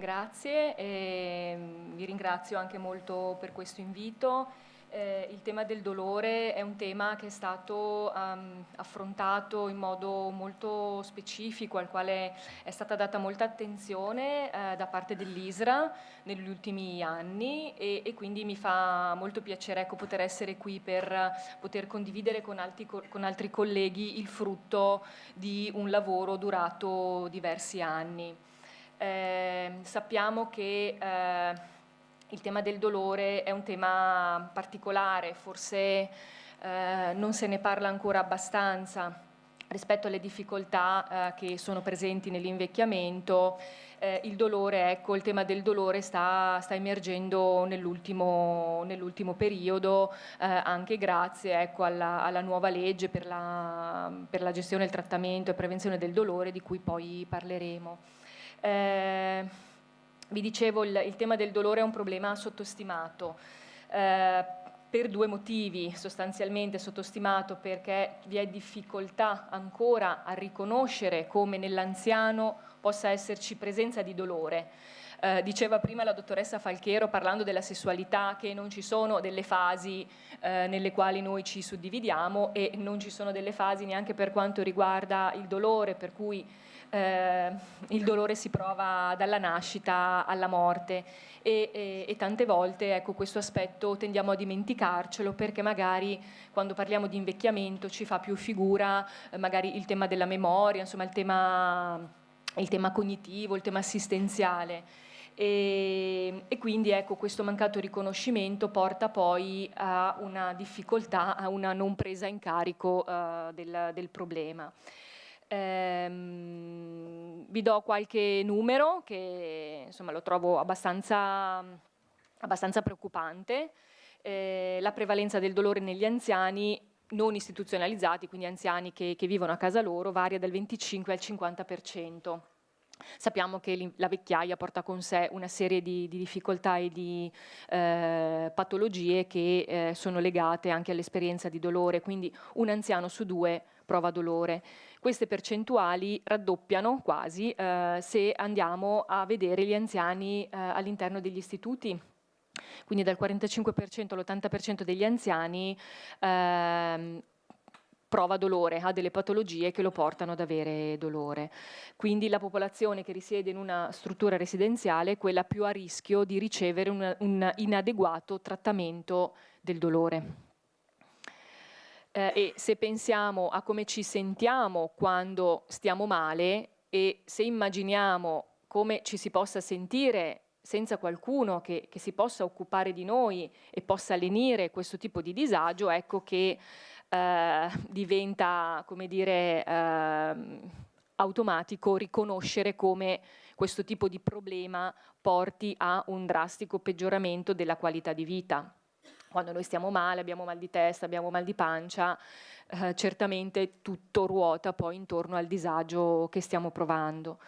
grazie e vi ringrazio anche molto per questo invito. Il tema del dolore è un tema che è stato affrontato in modo molto specifico, al quale è stata data molta attenzione da parte dell'ISRA negli ultimi anni e quindi mi fa molto piacere, ecco, poter essere qui per poter condividere con altri colleghi il frutto di un lavoro durato diversi anni. Sappiamo che il tema del dolore è un tema particolare, forse non se ne parla ancora abbastanza rispetto alle difficoltà che sono presenti nell'invecchiamento. Il dolore, ecco, il tema del dolore sta emergendo nell'ultimo periodo, anche grazie, ecco, alla nuova legge per la gestione, il trattamento e prevenzione del dolore, di cui poi parleremo. Vi dicevo, il tema del dolore è un problema sottostimato per due motivi. Sostanzialmente sottostimato perché vi è difficoltà ancora a riconoscere come nell'anziano possa esserci presenza di dolore. Diceva prima la dottoressa Falchero, parlando della sessualità, che non ci sono delle fasi nelle quali noi ci suddividiamo e non ci sono delle fasi neanche per quanto riguarda il dolore, per cui il dolore si prova dalla nascita alla morte e tante volte, ecco, questo aspetto tendiamo a dimenticarcelo perché magari quando parliamo di invecchiamento ci fa più figura magari il tema della memoria, insomma il tema cognitivo, il tema assistenziale. E quindi, ecco, questo mancato riconoscimento porta poi a una difficoltà, a una non presa in carico del problema. Vi do qualche numero che insomma lo trovo abbastanza preoccupante. La prevalenza del dolore negli anziani non istituzionalizzati, quindi anziani che vivono a casa loro, varia dal 25 al 50%. Sappiamo che la vecchiaia porta con sé una serie di difficoltà e di patologie che sono legate anche all'esperienza di dolore, quindi un anziano su due prova dolore. Queste percentuali raddoppiano quasi se andiamo a vedere gli anziani all'interno degli istituti. Quindi dal 45% all'80% degli anziani prova dolore, ha delle patologie che lo portano ad avere dolore. Quindi la popolazione che risiede in una struttura residenziale è quella più a rischio di ricevere un inadeguato trattamento del dolore. E se pensiamo a come ci sentiamo quando stiamo male e se immaginiamo come ci si possa sentire senza qualcuno che si possa occupare di noi e possa lenire questo tipo di disagio, ecco che diventa, come dire, automatico riconoscere come questo tipo di problema porti a un drastico peggioramento della qualità di vita. Quando noi stiamo male, abbiamo mal di testa, abbiamo mal di pancia, certamente tutto ruota poi intorno al disagio che stiamo provando.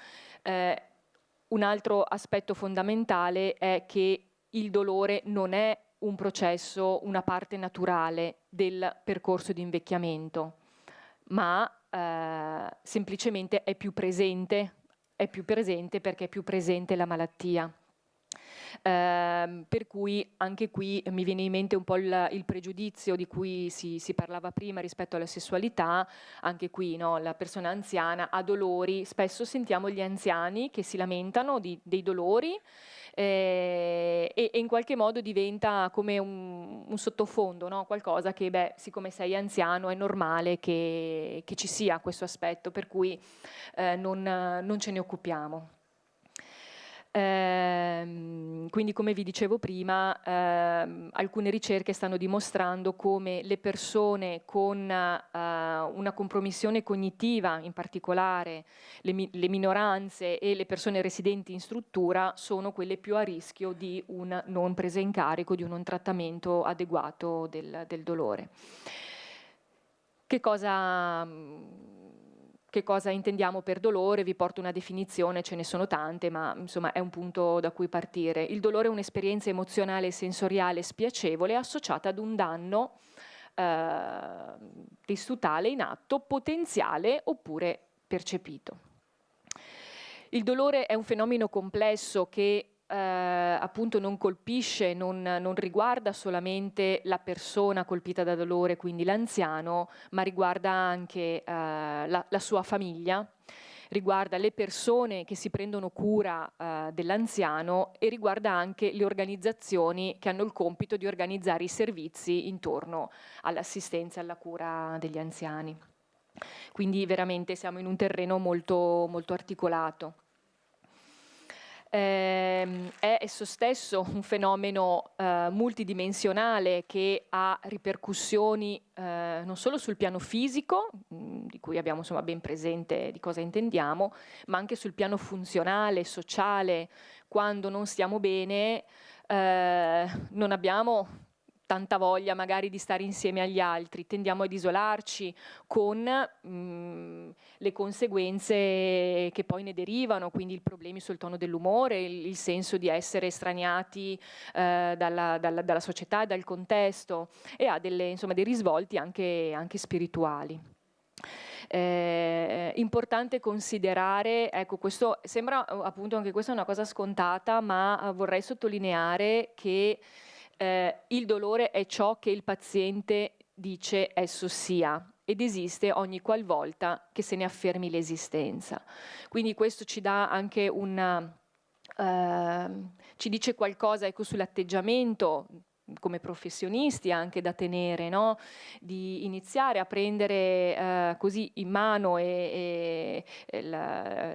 Un altro aspetto fondamentale è che il dolore non è un processo, una parte naturale del percorso di invecchiamento, ma semplicemente è più presente perché è più presente la malattia. Per cui anche qui mi viene in mente un po' il pregiudizio di cui si parlava prima rispetto alla sessualità. Anche qui, no, la persona anziana ha dolori, spesso sentiamo gli anziani che si lamentano dei dolori e in qualche modo diventa come un sottofondo, no? Qualcosa che, beh, siccome sei anziano è normale che ci sia questo aspetto, per cui non ce ne occupiamo. Quindi, come vi dicevo prima, alcune ricerche stanno dimostrando come le persone con una compromissione cognitiva, in particolare le minoranze e le persone residenti in struttura, sono quelle più a rischio di una non presa in carico, di un non trattamento adeguato del dolore. Che cosa intendiamo per dolore? Vi porto una definizione, ce ne sono tante, ma insomma è un punto da cui partire. Il dolore è un'esperienza emozionale e sensoriale spiacevole associata ad un danno testutale in atto, potenziale oppure percepito. Il dolore è un fenomeno complesso che appunto non colpisce, non riguarda solamente la persona colpita da dolore, quindi l'anziano, ma riguarda anche la sua famiglia, riguarda le persone che si prendono cura dell'anziano e riguarda anche le organizzazioni che hanno il compito di organizzare i servizi intorno all'assistenza e alla cura degli anziani. Quindi veramente siamo in un terreno molto, molto articolato. È esso stesso un fenomeno multidimensionale che ha ripercussioni non solo sul piano fisico, di cui abbiamo insomma ben presente di cosa intendiamo, ma anche sul piano funzionale, sociale. Quando non stiamo bene non abbiamo tanta voglia magari di stare insieme agli altri, tendiamo ad isolarci con le conseguenze che poi ne derivano, quindi i problemi sul tono dell'umore, il senso di essere estraniati dalla società e dal contesto, e ha dei risvolti anche spirituali. Importante considerare, ecco, questo sembra appunto anche questa è una cosa scontata, ma vorrei sottolineare che il dolore è ciò che il paziente dice esso sia ed esiste ogni qualvolta che se ne affermi l'esistenza. Quindi questo ci dà anche ci dice qualcosa, ecco, sull'atteggiamento come professionisti anche da tenere, no? Di iniziare a prendere così in mano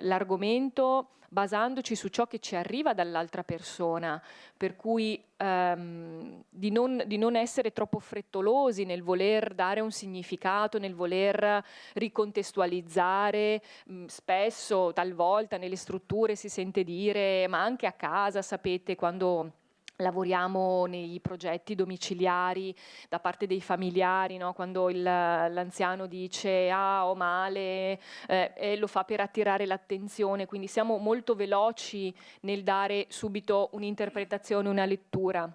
l'argomento basandoci su ciò che ci arriva dall'altra persona, per cui di non essere troppo frettolosi nel voler dare un significato, nel voler ricontestualizzare. Spesso, talvolta, nelle strutture si sente dire, ma anche a casa, sapete, quando lavoriamo nei progetti domiciliari da parte dei familiari, no? Quando l'anziano dice ho male e lo fa per attirare l'attenzione, quindi siamo molto veloci nel dare subito un'interpretazione, una lettura.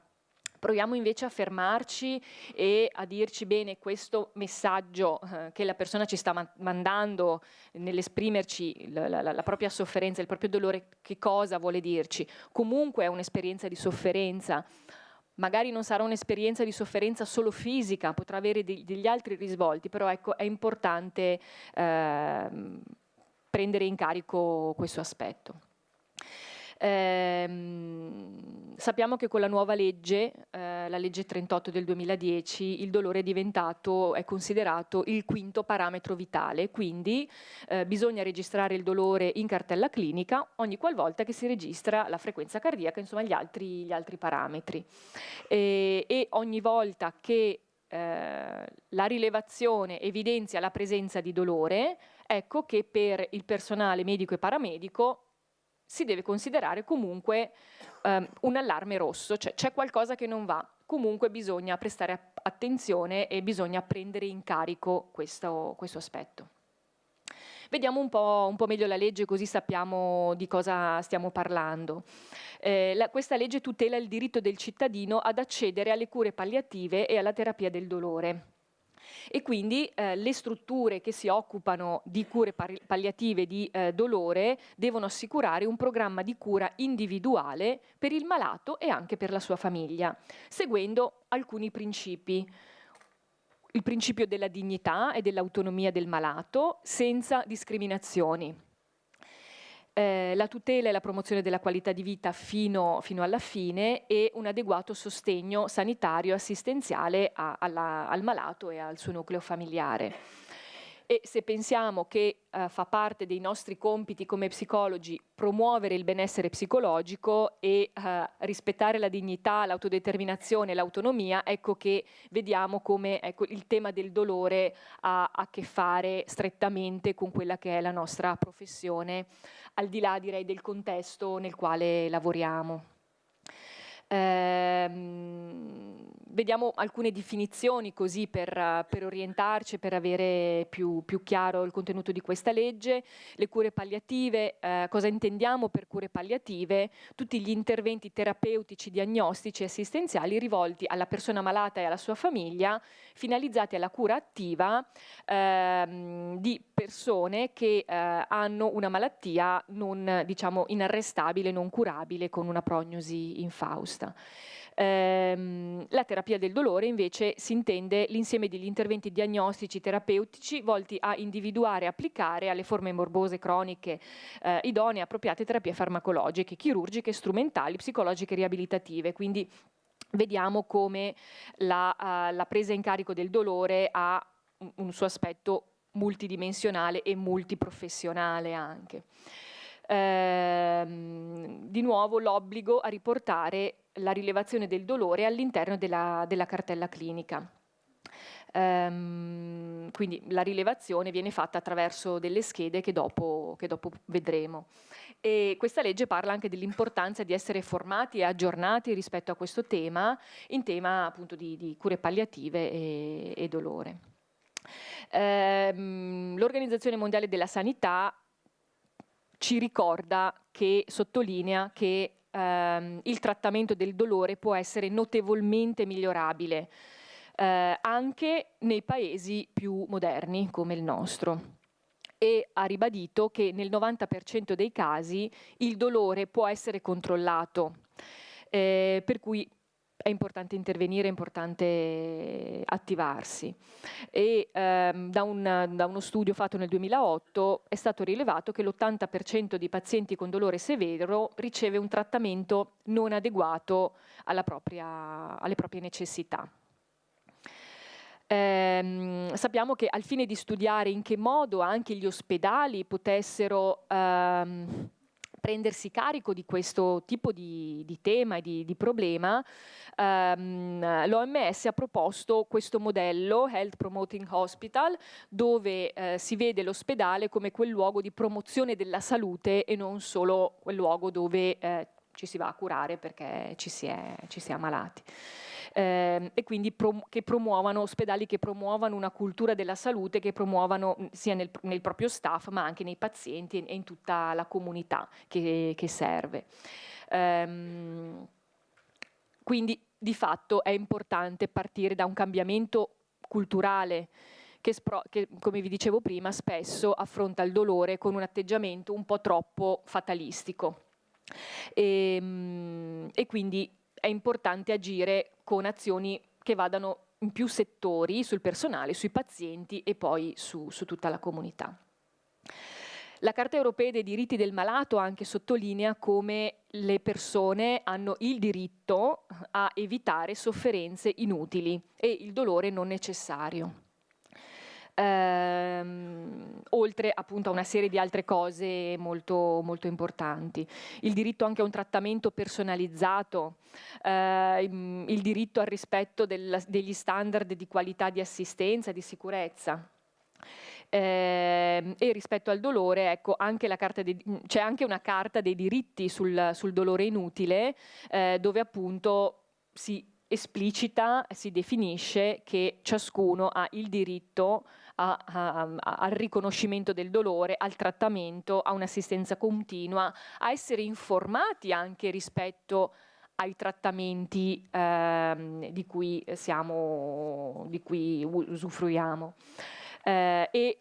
Proviamo invece a fermarci e a dirci bene questo messaggio che la persona ci sta mandando nell'esprimerci la propria sofferenza, il proprio dolore, che cosa vuole dirci. Comunque è un'esperienza di sofferenza, magari non sarà un'esperienza di sofferenza solo fisica, potrà avere degli altri risvolti, però ecco, è importante prendere in carico questo aspetto. Sappiamo che con la nuova legge, la legge 38 del 2010, il dolore è considerato il quinto parametro vitale, quindi bisogna registrare il dolore in cartella clinica ogni qualvolta che si registra la frequenza cardiaca, insomma gli altri parametri. E ogni volta che la rilevazione evidenzia la presenza di dolore, ecco che per il personale medico e paramedico si deve considerare comunque un allarme rosso, cioè c'è qualcosa che non va, comunque bisogna prestare attenzione e bisogna prendere in carico questo aspetto. Vediamo un po' meglio la legge, così sappiamo di cosa stiamo parlando. Questa legge tutela il diritto del cittadino ad accedere alle cure palliative e alla terapia del dolore. E quindi le strutture che si occupano di cure palliative di dolore devono assicurare un programma di cura individuale per il malato e anche per la sua famiglia, seguendo alcuni principi. Il principio della dignità e dell'autonomia del malato, senza discriminazioni. La tutela e la promozione della qualità di vita fino alla fine e un adeguato sostegno sanitario e assistenziale al malato e al suo nucleo familiare. E se pensiamo che fa parte dei nostri compiti come psicologi promuovere il benessere psicologico e rispettare la dignità, l'autodeterminazione e l'autonomia, ecco che vediamo come il tema del dolore ha a che fare strettamente con quella che è la nostra professione, al di là, direi, del contesto nel quale lavoriamo. Vediamo alcune definizioni così per orientarci, per avere più chiaro il contenuto di questa legge. Le cure palliative, cosa intendiamo per cure palliative? Tutti gli interventi terapeutici, diagnostici e assistenziali rivolti alla persona malata e alla sua famiglia, finalizzati alla cura attiva di persone che hanno una malattia non, diciamo, inarrestabile, non curabile, con una prognosi infausta. La terapia del dolore invece si intende l'insieme degli interventi diagnostici terapeutici volti a individuare e applicare alle forme morbose croniche idonee appropriate terapie farmacologiche, chirurgiche, strumentali, psicologiche e riabilitative. Quindi vediamo come la presa in carico del dolore ha un suo aspetto multidimensionale e multiprofessionale anche. Di nuovo l'obbligo a riportare la rilevazione del dolore all'interno della cartella clinica. Quindi la rilevazione viene fatta attraverso delle schede che dopo vedremo. E questa legge parla anche dell'importanza di essere formati e aggiornati rispetto a questo tema, in tema appunto di cure palliative e dolore. L'Organizzazione Mondiale della Sanità ci ricorda, che sottolinea che il trattamento del dolore può essere notevolmente migliorabile anche nei paesi più moderni come il nostro, e ha ribadito che nel 90% dei casi il dolore può essere controllato, per cui è importante intervenire, è importante attivarsi. E da uno studio fatto nel 2008 è stato rilevato che l'80% dei pazienti con dolore severo riceve un trattamento non adeguato alle proprie necessità. Sappiamo che al fine di studiare in che modo anche gli ospedali potessero prendersi carico di questo tipo di tema e di problema, l'OMS ha proposto questo modello, Health Promoting Hospital, dove si vede l'ospedale come quel luogo di promozione della salute e non solo quel luogo dove ci si va a curare perché ci si è ammalati. E quindi che promuovano ospedali che promuovano una cultura della salute, che promuovano sia nel proprio staff ma anche nei pazienti e in tutta la comunità che serve. Quindi di fatto è importante partire da un cambiamento culturale che, come vi dicevo prima, spesso affronta il dolore con un atteggiamento un po' troppo fatalistico. E quindi è importante agire con azioni che vadano in più settori, sul personale, sui pazienti e poi su tutta la comunità. La Carta Europea dei diritti del malato anche sottolinea come le persone hanno il diritto a evitare sofferenze inutili e il dolore non necessario. Oltre appunto a una serie di altre cose molto, molto importanti. Il diritto anche a un trattamento personalizzato, il diritto al rispetto degli standard di qualità di assistenza, di sicurezza. E rispetto al dolore, ecco, c'è anche una carta dei diritti sul dolore inutile, dove appunto si esplicita, si definisce che ciascuno ha il diritto al riconoscimento del dolore, al trattamento, a un'assistenza continua, a essere informati anche rispetto ai trattamenti di cui usufruiamo. E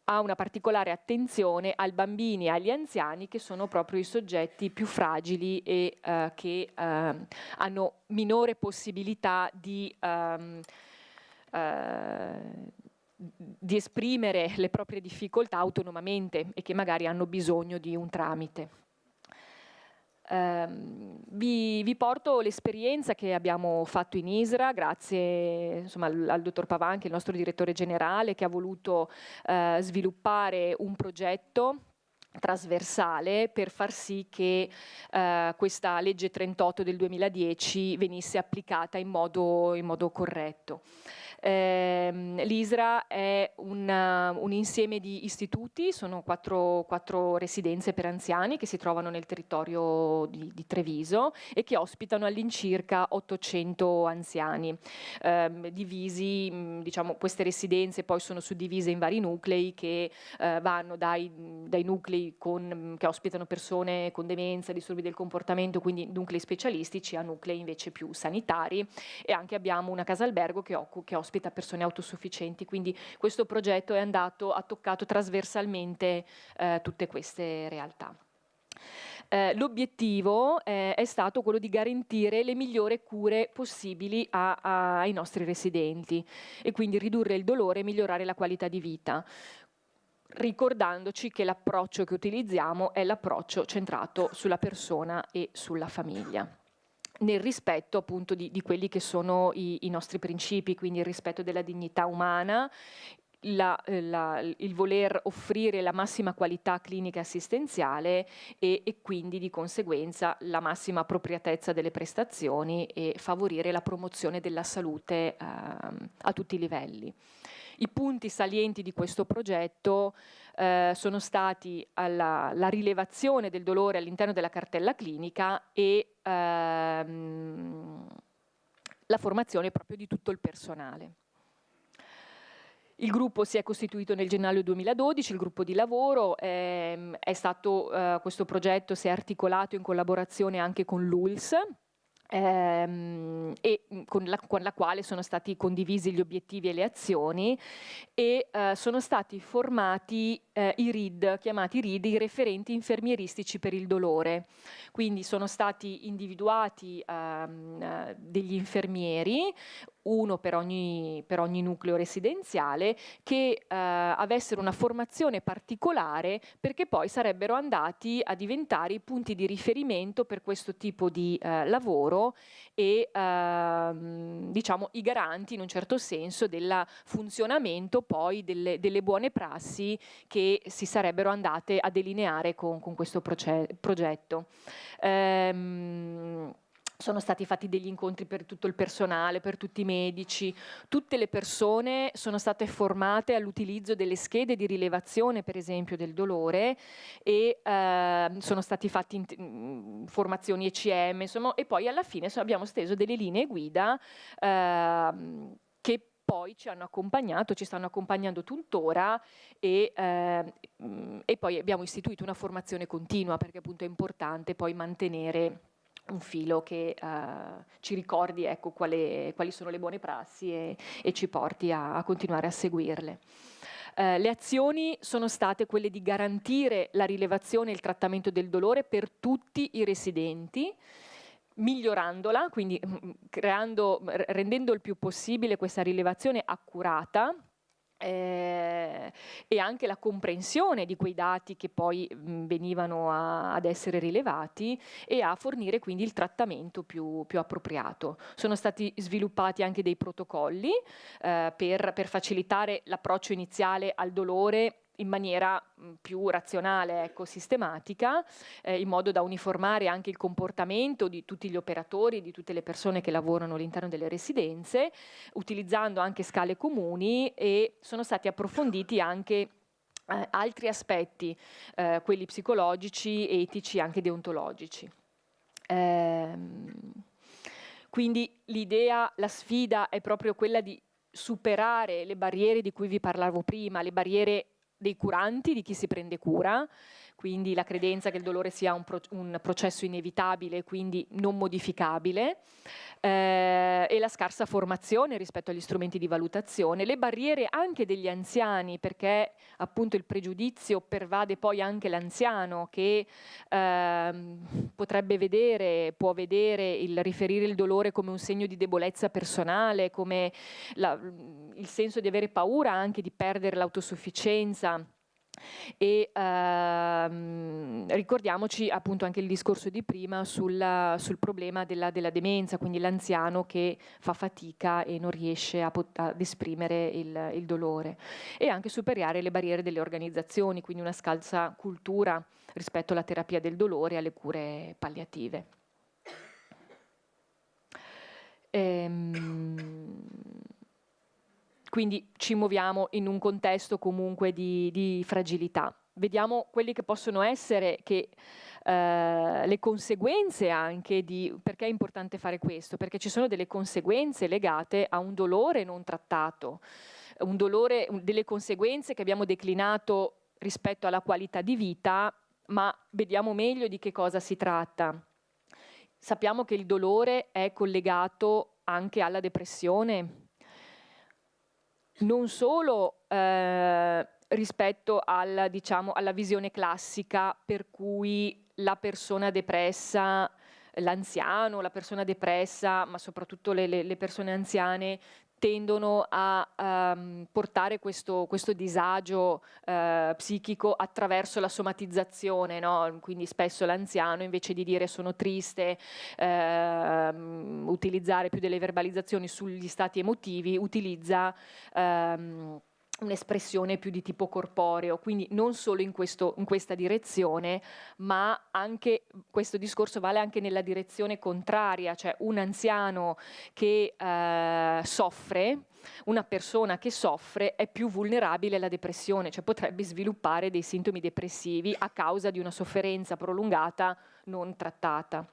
ha una particolare attenzione ai bambini e agli anziani, che sono proprio i soggetti più fragili e che hanno minore possibilità di esprimere le proprie difficoltà autonomamente e che magari hanno bisogno di un tramite. Vi porto l'esperienza che abbiamo fatto in ISRA, grazie insomma, al dottor Pavanchi, il nostro direttore generale, che ha voluto sviluppare un progetto trasversale per far sì che questa legge 38 del 2010 venisse applicata in modo corretto. L'ISRA è un insieme di istituti, sono quattro residenze per anziani che si trovano nel territorio di Treviso e che ospitano all'incirca 800 anziani, divisi, diciamo, queste residenze poi sono suddivise in vari nuclei che vanno dai nuclei che ospitano persone con demenza, disturbi del comportamento, quindi nuclei specialistici, a nuclei invece più sanitari, e anche abbiamo una casa albergo che ospita persone autosufficienti, quindi questo progetto ha toccato trasversalmente tutte queste realtà. L'obiettivo è stato quello di garantire le migliori cure possibili ai nostri residenti e quindi ridurre il dolore e migliorare la qualità di vita, ricordandoci che l'approccio che utilizziamo è l'approccio centrato sulla persona e sulla famiglia, nel rispetto appunto di quelli che sono i nostri principi, quindi il rispetto della dignità umana, il voler offrire la massima qualità clinica e assistenziale e quindi di conseguenza la massima appropriatezza delle prestazioni e favorire la promozione della salute a tutti i livelli. I punti salienti di questo progetto sono stati la rilevazione del dolore all'interno della cartella clinica e la formazione proprio di tutto il personale. Il gruppo si è costituito nel gennaio 2012, il gruppo di lavoro, questo progetto si è articolato in collaborazione anche con l'ULSS, e con la quale sono stati condivisi gli obiettivi e le azioni e sono stati formati i RID, chiamati RID, i referenti infermieristici per il dolore. Quindi sono stati individuati degli infermieri, uno per ogni nucleo residenziale, che avessero una formazione particolare, perché poi sarebbero andati a diventare i punti di riferimento per questo tipo di lavoro e diciamo i garanti in un certo senso del funzionamento poi delle buone prassi che si sarebbero andate a delineare con questo progetto. Sono stati fatti degli incontri per tutto il personale, per tutti i medici, tutte le persone sono state formate all'utilizzo delle schede di rilevazione, per esempio, del dolore, e sono stati fatti formazioni ECM, insomma, e poi alla fine abbiamo steso delle linee guida che poi ci hanno accompagnato, ci stanno accompagnando tuttora e poi abbiamo istituito una formazione continua, perché appunto è importante poi mantenere un filo che ci ricordi, ecco, quali sono le buone prassi e ci porti a continuare a seguirle. Le azioni sono state quelle di garantire la rilevazione e il trattamento del dolore per tutti i residenti, migliorandola, quindi rendendo il più possibile questa rilevazione accurata, e anche la comprensione di quei dati che poi venivano ad essere rilevati e a fornire quindi il trattamento più appropriato. Sono stati sviluppati anche dei protocolli per facilitare l'approccio iniziale al dolore in maniera più razionale, ecco, sistematica, in modo da uniformare anche il comportamento di tutti gli operatori, di tutte le persone che lavorano all'interno delle residenze, utilizzando anche scale comuni, e sono stati approfonditi anche altri aspetti, quelli psicologici, etici, anche deontologici. Quindi l'idea, la sfida è proprio quella di superare le barriere di cui vi parlavo prima, le barriere dei curanti, di chi si prende cura, quindi la credenza che il dolore sia un processo inevitabile, quindi non modificabile, e la scarsa formazione rispetto agli strumenti di valutazione, le barriere anche degli anziani, perché appunto il pregiudizio pervade poi anche l'anziano che può vedere il riferire il dolore come un segno di debolezza personale, come il senso di avere paura anche di perdere l'autosufficienza. E ricordiamoci appunto anche il discorso di prima sul problema della demenza, quindi l'anziano che fa fatica e non riesce ad esprimere il dolore, e anche superare le barriere delle organizzazioni, quindi una scarsa cultura rispetto alla terapia del dolore e alle cure palliative. quindi ci muoviamo in un contesto comunque di fragilità. Vediamo quelli che possono essere le conseguenze anche perché è importante fare questo? Perché ci sono delle conseguenze legate a un dolore non trattato, delle conseguenze che abbiamo declinato rispetto alla qualità di vita, ma vediamo meglio di che cosa si tratta. Sappiamo che il dolore è collegato anche alla depressione, non solo rispetto alla visione classica per cui la persona depressa, l'anziano, la persona depressa, ma soprattutto le persone anziane tendono a portare questo disagio psichico attraverso la somatizzazione, no? Quindi spesso l'anziano, invece di dire sono triste, utilizzare più delle verbalizzazioni sugli stati emotivi, utilizza un'espressione più di tipo corporeo, quindi non solo in questa direzione, ma anche questo discorso vale anche nella direzione contraria, cioè un anziano che soffre, una persona che soffre è più vulnerabile alla depressione, cioè potrebbe sviluppare dei sintomi depressivi a causa di una sofferenza prolungata non trattata.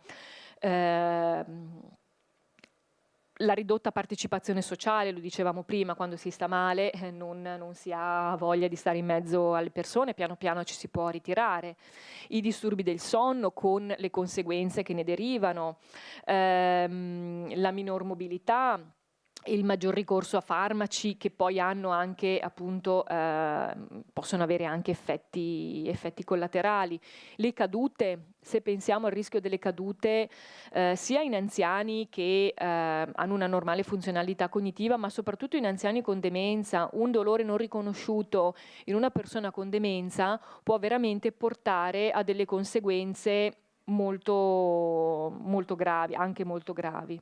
La ridotta partecipazione sociale, lo dicevamo prima, quando si sta male non si ha voglia di stare in mezzo alle persone, piano piano ci si può ritirare. I disturbi del sonno con le conseguenze che ne derivano, la minor mobilità, il maggior ricorso a farmaci che poi hanno anche appunto possono avere anche effetti collaterali. Le cadute, se pensiamo al rischio delle cadute sia in anziani che hanno una normale funzionalità cognitiva, ma soprattutto in anziani con demenza, un dolore non riconosciuto in una persona con demenza può veramente portare a delle conseguenze molto, molto gravi, anche molto gravi.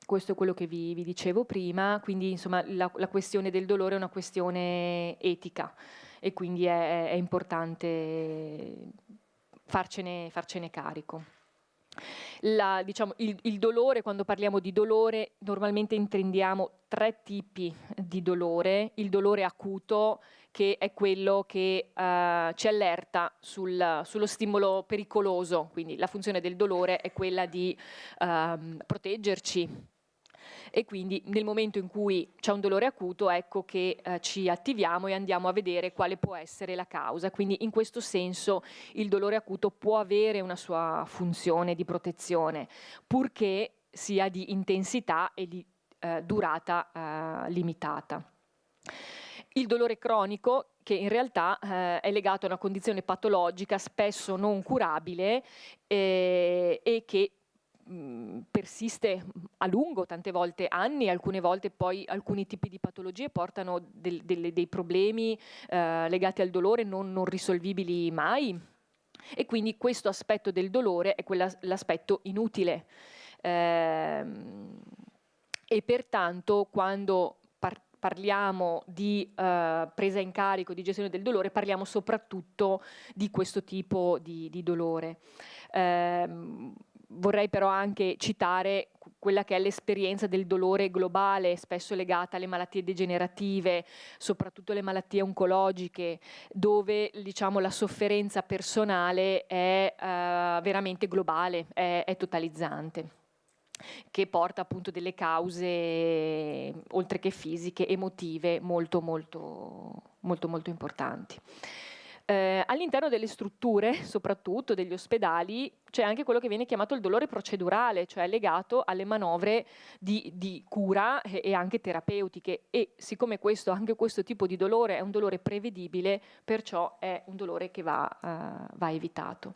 Questo è quello che vi dicevo prima, quindi insomma la questione del dolore è una questione etica e quindi è importante farcene carico. Il dolore, quando parliamo di dolore, normalmente intendiamo 3 tipi di dolore: il dolore acuto, che è quello che ci allerta sullo stimolo pericoloso, quindi la funzione del dolore è quella di proteggerci. E quindi nel momento in cui c'è un dolore acuto, ecco che ci attiviamo e andiamo a vedere quale può essere la causa. Quindi in questo senso il dolore acuto può avere una sua funzione di protezione, purché sia di intensità e di durata limitata. Il dolore cronico, che in realtà è legato a una condizione patologica spesso non curabile e che persiste a lungo, tante volte anni, alcune volte poi alcuni tipi di patologie portano dei problemi legati al dolore non risolvibili mai, e quindi questo aspetto del dolore è l'aspetto inutile e pertanto quando parliamo di presa in carico, di gestione del dolore, parliamo soprattutto di questo tipo di dolore. Vorrei però anche citare quella che è l'esperienza del dolore globale, spesso legata alle malattie degenerative, soprattutto le malattie oncologiche, dove diciamo la sofferenza personale è veramente globale, è totalizzante, che porta appunto delle cause, oltre che fisiche, emotive, molto importanti. All'interno delle strutture, soprattutto degli ospedali, c'è anche quello che viene chiamato il dolore procedurale, cioè legato alle manovre di cura e anche terapeutiche, e siccome anche questo tipo di dolore è un dolore prevedibile, perciò è un dolore che va evitato.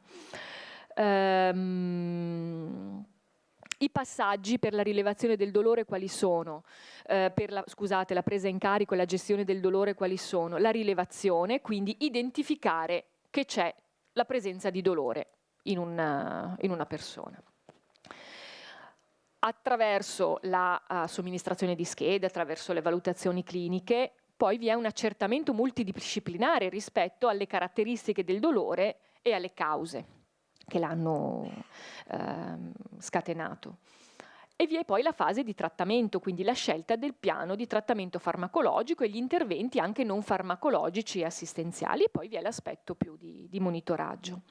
I passaggi per la rilevazione del dolore quali sono? Per la presa in carico e la gestione del dolore quali sono? La rilevazione, quindi identificare che c'è la presenza di dolore in una persona. Attraverso la somministrazione di schede, attraverso le valutazioni cliniche, poi vi è un accertamento multidisciplinare rispetto alle caratteristiche del dolore e alle cause che l'hanno scatenato. E vi è poi la fase di trattamento, quindi la scelta del piano di trattamento farmacologico e gli interventi anche non farmacologici e assistenziali, e poi vi è l'aspetto più di monitoraggio.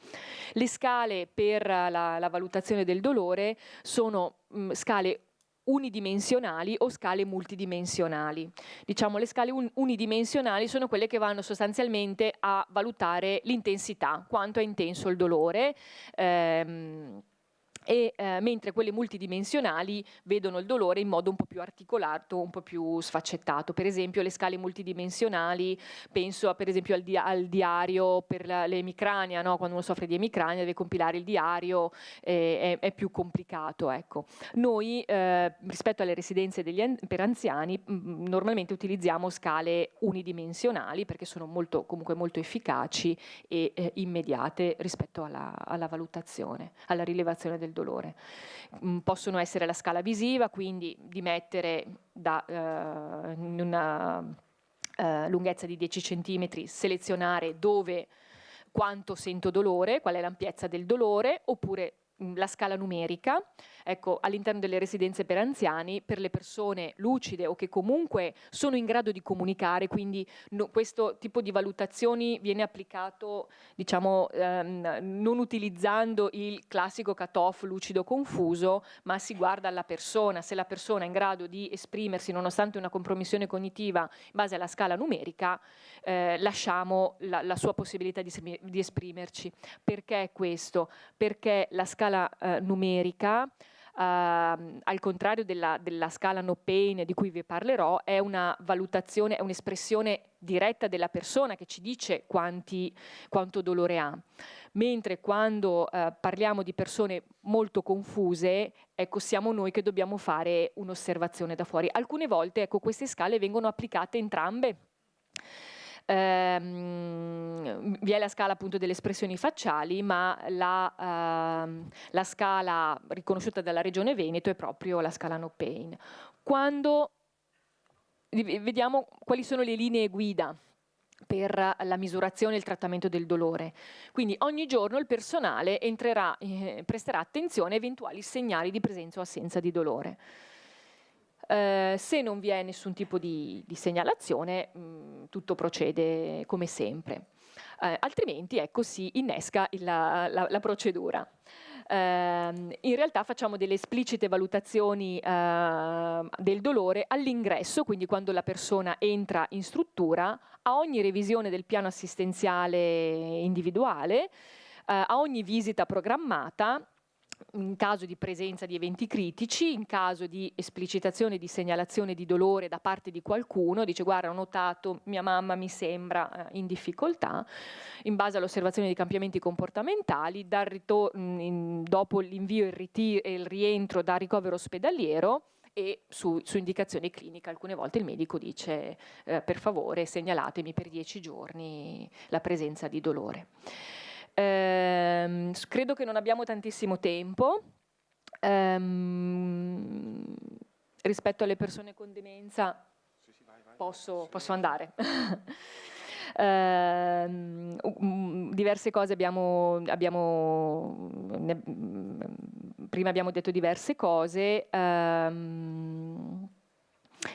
Le scale per la valutazione del dolore sono scale unidimensionali o scale multidimensionali. Diciamo, le scale unidimensionali sono quelle che vanno sostanzialmente a valutare l'intensità, quanto è intenso il dolore, mentre quelle multidimensionali vedono il dolore in modo un po' più articolato, un po' più sfaccettato. Per esempio le scale multidimensionali, penso per esempio al diario per l'emicrania, no? Quando uno soffre di emicrania deve compilare il diario, è più complicato. Ecco. Noi rispetto alle residenze per anziani normalmente utilizziamo scale unidimensionali perché sono comunque molto efficaci e immediate rispetto alla valutazione, alla rilevazione del dolore. Possono essere la scala visiva, quindi di mettere in una lunghezza di 10 cm, selezionare quanto sento dolore, qual è l'ampiezza del dolore, oppure la scala numerica. Ecco, all'interno delle residenze per anziani, per le persone lucide o che comunque sono in grado di comunicare, quindi questo tipo di valutazioni viene applicato, diciamo, non utilizzando il classico cut-off lucido confuso, ma si guarda alla persona. Se la persona è in grado di esprimersi nonostante una compromissione cognitiva in base alla scala numerica, lasciamo la sua possibilità di esprimerci. Perché questo? Perché la scala numerica, al contrario della scala no pain di cui vi parlerò, è una valutazione, è un'espressione diretta della persona che ci dice quanto dolore ha. Mentre quando parliamo di persone molto confuse, ecco, siamo noi che dobbiamo fare un'osservazione da fuori. Alcune volte, ecco, queste scale vengono applicate entrambe. Vi è la scala appunto delle espressioni facciali, ma la scala riconosciuta dalla Regione Veneto è proprio la scala no pain. Vediamo quali sono le linee guida per la misurazione e il trattamento del dolore. Quindi ogni giorno il personale presterà attenzione a eventuali segnali di presenza o assenza di dolore. Se non vi è nessun tipo di segnalazione, tutto procede come sempre. Altrimenti, ecco, si innesca la procedura. In realtà facciamo delle esplicite valutazioni del dolore all'ingresso, quindi quando la persona entra in struttura, a ogni revisione del piano assistenziale individuale, a ogni visita programmata, in caso di presenza di eventi critici, in caso di esplicitazione di segnalazione di dolore da parte di qualcuno, dice guarda ho notato mia mamma mi sembra in difficoltà, in base all'osservazione di cambiamenti comportamentali, dopo l'invio e il rientro da ricovero ospedaliero e su indicazione clinica alcune volte il medico dice per favore segnalatemi per 10 giorni la presenza di dolore. Credo che non abbiamo tantissimo tempo. Rispetto alle persone con demenza posso andare. Diverse cose prima abbiamo detto diverse cose,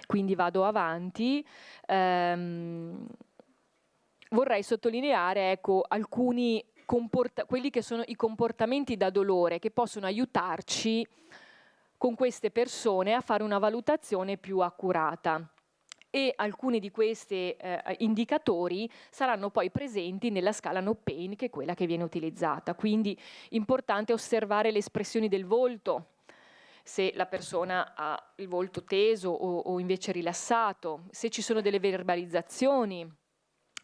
quindi vado avanti. Vorrei sottolineare, ecco, quelli che sono i comportamenti da dolore che possono aiutarci con queste persone a fare una valutazione più accurata. E alcuni di questi indicatori saranno poi presenti nella scala no pain, che è quella che viene utilizzata. Quindi importante osservare le espressioni del volto, se la persona ha il volto teso o invece rilassato, se ci sono delle verbalizzazioni,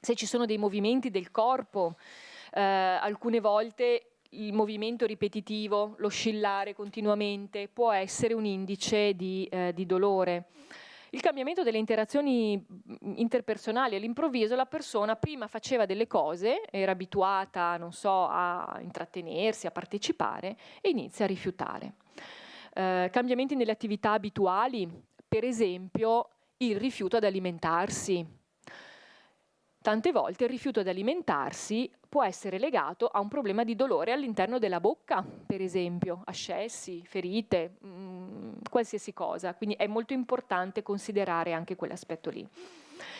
se ci sono dei movimenti del corpo. Alcune volte il movimento ripetitivo, l'oscillare continuamente, può essere un indice di dolore. Il cambiamento delle interazioni interpersonali, all'improvviso la persona prima faceva delle cose, era abituata, non so, a intrattenersi, a partecipare, e inizia a rifiutare. Cambiamenti nelle attività abituali, per esempio il rifiuto ad alimentarsi. Tante volte il rifiuto ad alimentarsi può essere legato a un problema di dolore all'interno della bocca, per esempio, ascessi, ferite, qualsiasi cosa, quindi è molto importante considerare anche quell'aspetto lì.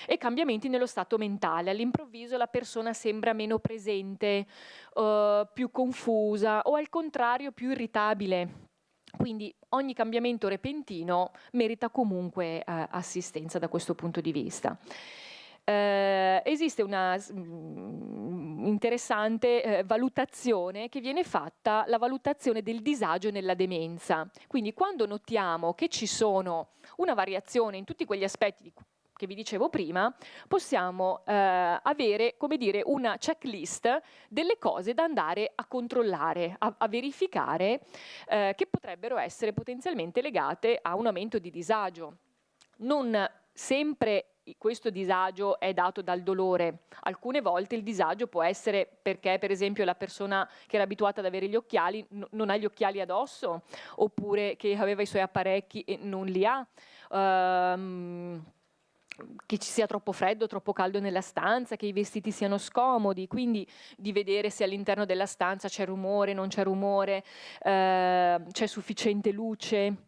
E cambiamenti nello stato mentale, all'improvviso la persona sembra meno presente, più confusa o al contrario più irritabile. Quindi ogni cambiamento repentino merita comunque assistenza da questo punto di vista. Esiste una interessante valutazione che viene fatta, la valutazione del disagio nella demenza. Quindi quando notiamo che ci sono una variazione in tutti quegli aspetti che vi dicevo prima, possiamo avere, come dire, una checklist delle cose da andare a controllare, a verificare, che potrebbero essere potenzialmente legate a un aumento di disagio. Non sempre questo disagio è dato dal dolore. Alcune volte il disagio può essere perché, per esempio, la persona che era abituata ad avere gli occhiali non ha gli occhiali addosso, oppure che aveva i suoi apparecchi e non li ha, che ci sia troppo freddo, troppo caldo nella stanza, che i vestiti siano scomodi, quindi di vedere se all'interno della stanza c'è rumore, non c'è rumore, c'è sufficiente luce.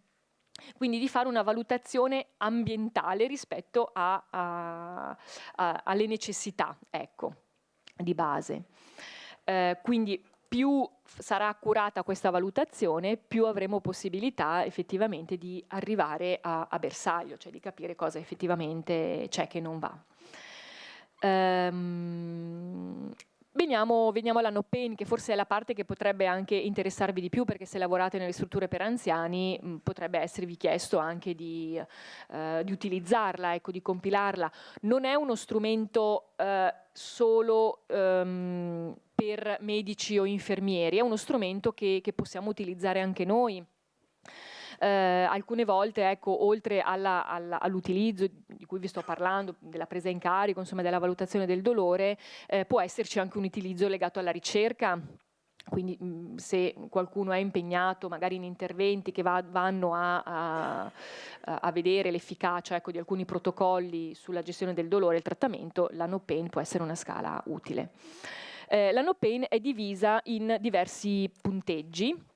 Quindi di fare una valutazione ambientale rispetto alle necessità, ecco, di base. Quindi più sarà accurata questa valutazione, più avremo possibilità effettivamente di arrivare a bersaglio, cioè di capire cosa effettivamente c'è che non va. Veniamo alla no pain, che forse è la parte che potrebbe anche interessarvi di più, perché se lavorate nelle strutture per anziani potrebbe esservi chiesto anche di utilizzarla, ecco, di compilarla. Non è uno strumento solo per medici o infermieri, è uno strumento che possiamo utilizzare anche noi. Alcune volte, ecco, oltre all'utilizzo di cui vi sto parlando, della presa in carico, insomma della valutazione del dolore, può esserci anche un utilizzo legato alla ricerca. Quindi se qualcuno è impegnato magari in interventi che vanno a vedere l'efficacia, ecco, di alcuni protocolli sulla gestione del dolore e il trattamento, la no pain può essere una scala utile. La no pain è divisa in diversi punteggi.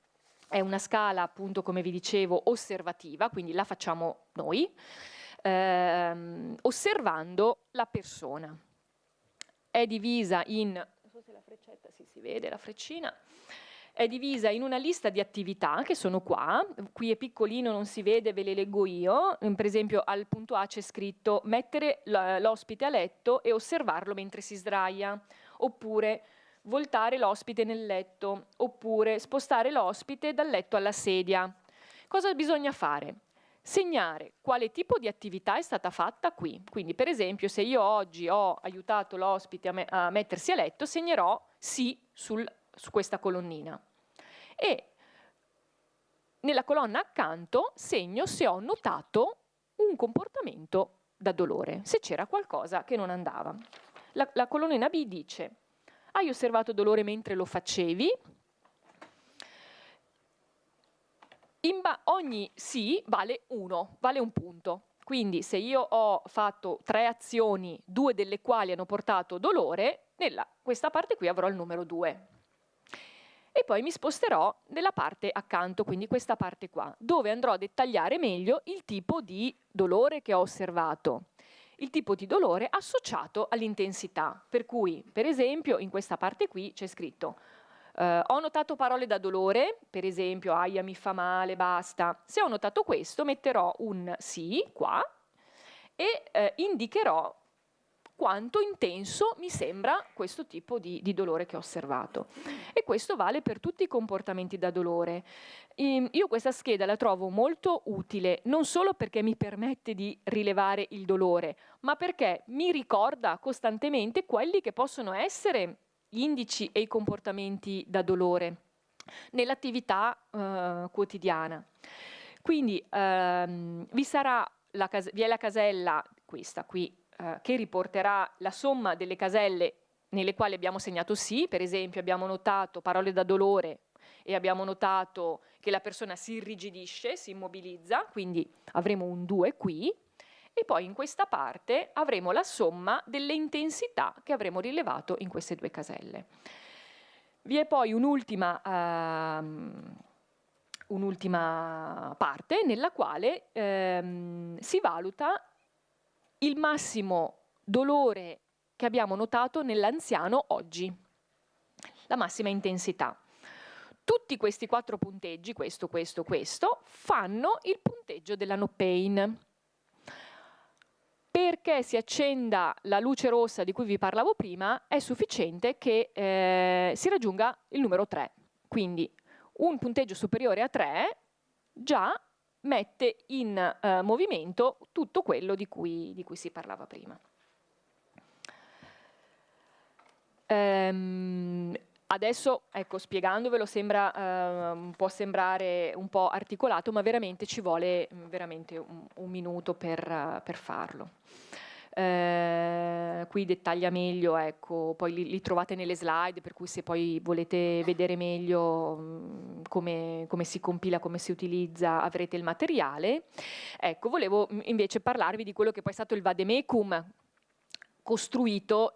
È una scala, appunto, come vi dicevo, osservativa, quindi la facciamo noi, osservando la persona. È divisa in, non so se la freccetta si vede, la freccina, è divisa in una lista di attività che sono qua, qui è piccolino, non si vede, ve le leggo io. Per esempio al punto A c'è scritto mettere l'ospite a letto e osservarlo mentre si sdraia, oppure voltare l'ospite nel letto, oppure spostare l'ospite dal letto alla sedia. Cosa bisogna fare? Segnare quale tipo di attività è stata fatta qui. Quindi, per esempio, se io oggi ho aiutato l'ospite a mettersi a letto, segnerò sì su questa colonnina. E nella colonna accanto segno se ho notato un comportamento da dolore, se c'era qualcosa che non andava. La colonnina B dice: hai osservato dolore mentre lo facevi? Ogni sì vale 1, vale un punto. Quindi se io ho fatto 3 azioni, 2 delle quali hanno portato dolore, questa parte qui avrò il numero 2. E poi mi sposterò nella parte accanto, quindi questa parte qua, dove andrò a dettagliare meglio il tipo di dolore che ho osservato. Il tipo di dolore associato all'intensità, per cui, per esempio, in questa parte qui c'è scritto ho notato parole da dolore, per esempio aia mi fa male, basta. Se ho notato questo metterò un sì qua e indicherò quanto intenso mi sembra questo tipo di dolore che ho osservato. E questo vale per tutti i comportamenti da dolore. Io questa scheda la trovo molto utile, non solo perché mi permette di rilevare il dolore, ma perché mi ricorda costantemente quelli che possono essere gli indici e i comportamenti da dolore nell'attività quotidiana. Quindi vi è la casella, questa qui, che riporterà la somma delle caselle nelle quali abbiamo segnato sì. Per esempio abbiamo notato parole da dolore e abbiamo notato che la persona si irrigidisce, si immobilizza, quindi avremo un 2 qui. E poi in questa parte avremo la somma delle intensità che avremo rilevato in queste 2 caselle. Vi è poi un'ultima un'ultima parte nella quale si valuta il massimo dolore che abbiamo notato nell'anziano oggi, la massima intensità. Tutti questi 4 punteggi, questo, fanno il punteggio della no pain. Perché si accenda la luce rossa di cui vi parlavo prima, è sufficiente che si raggiunga il numero 3. Quindi un punteggio superiore a 3 già mette in movimento tutto quello di cui si parlava prima. Adesso, ecco, spiegandovelo può sembrare un po' articolato, ma veramente ci vuole veramente un minuto per farlo. Qui dettaglia meglio, ecco, poi li trovate nelle slide, per cui se poi volete vedere meglio come si compila, come si utilizza, avrete il materiale. Ecco, volevo invece parlarvi di quello che poi è stato il vademecum, costruito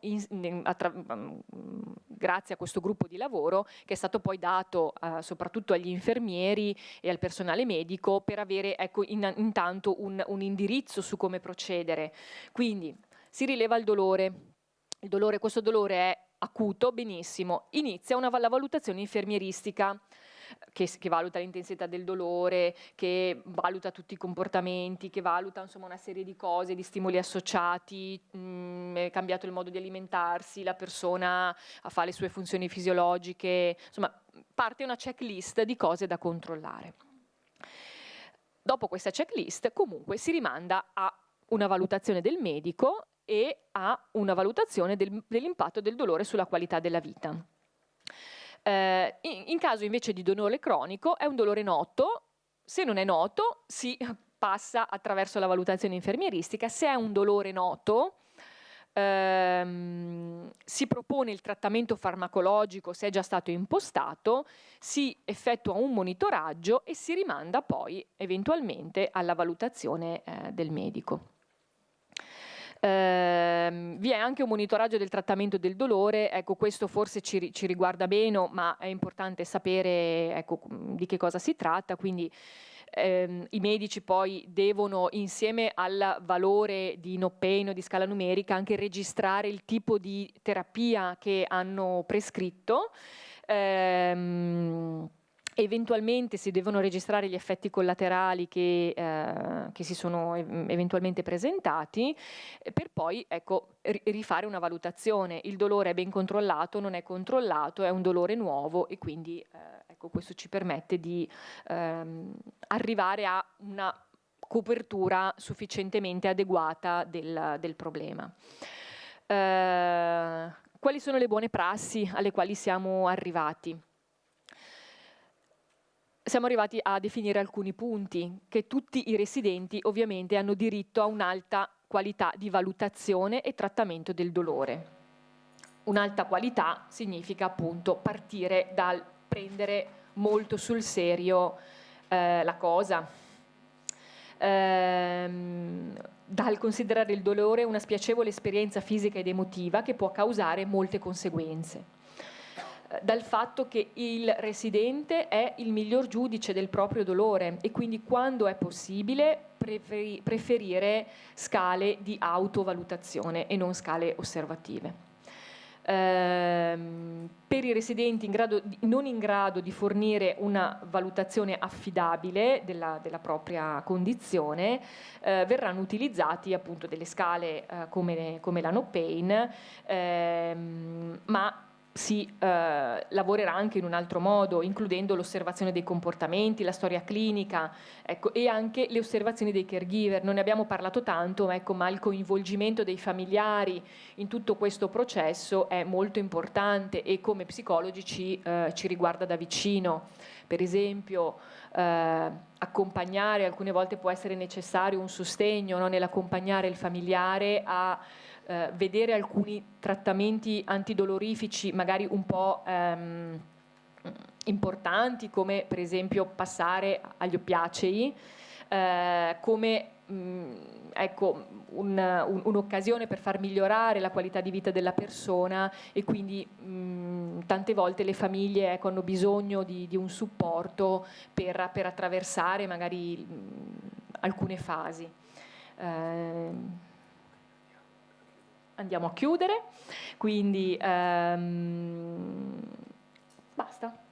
grazie a questo gruppo di lavoro, che è stato poi dato soprattutto agli infermieri e al personale medico per avere, ecco, intanto un indirizzo su come procedere. Quindi si rileva il dolore, questo dolore è acuto, benissimo, inizia la valutazione infermieristica, che valuta l'intensità del dolore, che valuta tutti i comportamenti, che valuta insomma una serie di cose, di stimoli associati, è cambiato il modo di alimentarsi, la persona fa le sue funzioni fisiologiche, insomma parte una checklist di cose da controllare. Dopo questa checklist comunque si rimanda a una valutazione del medico e a una valutazione dell'impatto del dolore sulla qualità della vita. In caso invece di dolore cronico è un dolore noto, se non è noto si passa attraverso la valutazione infermieristica, se è un dolore noto si propone il trattamento farmacologico se è già stato impostato, si effettua un monitoraggio e si rimanda poi eventualmente alla valutazione del medico. Vi è anche un monitoraggio del trattamento del dolore, ecco, questo forse ci riguarda meno, ma è importante sapere, ecco, di che cosa si tratta, quindi i medici poi devono, insieme al valore di no pain o di scala numerica, anche registrare il tipo di terapia che hanno prescritto. Eventualmente si devono registrare gli effetti collaterali che si sono eventualmente presentati, per poi, ecco, rifare una valutazione. Il dolore è ben controllato, non è controllato, è un dolore nuovo e quindi ecco, questo ci permette di arrivare a una copertura sufficientemente adeguata del problema. Quali sono le buone prassi alle quali siamo arrivati? Siamo arrivati a definire alcuni punti, che tutti i residenti ovviamente hanno diritto a un'alta qualità di valutazione e trattamento del dolore. Un'alta qualità significa appunto partire dal prendere molto sul serio la cosa, dal considerare il dolore una spiacevole esperienza fisica ed emotiva che può causare molte conseguenze, dal fatto che il residente è il miglior giudice del proprio dolore e quindi quando è possibile preferire scale di autovalutazione e non scale osservative. Per i residenti non in grado di fornire una valutazione affidabile della propria condizione, verranno utilizzati appunto delle scale come la no pain, ma si lavorerà anche in un altro modo, includendo l'osservazione dei comportamenti, la storia clinica, ecco, e anche le osservazioni dei caregiver. Non ne abbiamo parlato tanto, ecco, ma il coinvolgimento dei familiari in tutto questo processo è molto importante e come psicologi ci riguarda da vicino. Per esempio accompagnare, alcune volte può essere necessario un sostegno, no? Nell'accompagnare il familiare a vedere alcuni trattamenti antidolorifici magari un po' importanti, come per esempio passare agli oppiacei, come ecco, un'occasione per far migliorare la qualità di vita della persona e quindi tante volte le famiglie, ecco, hanno bisogno di un supporto per attraversare magari alcune fasi. Andiamo a chiudere, quindi basta.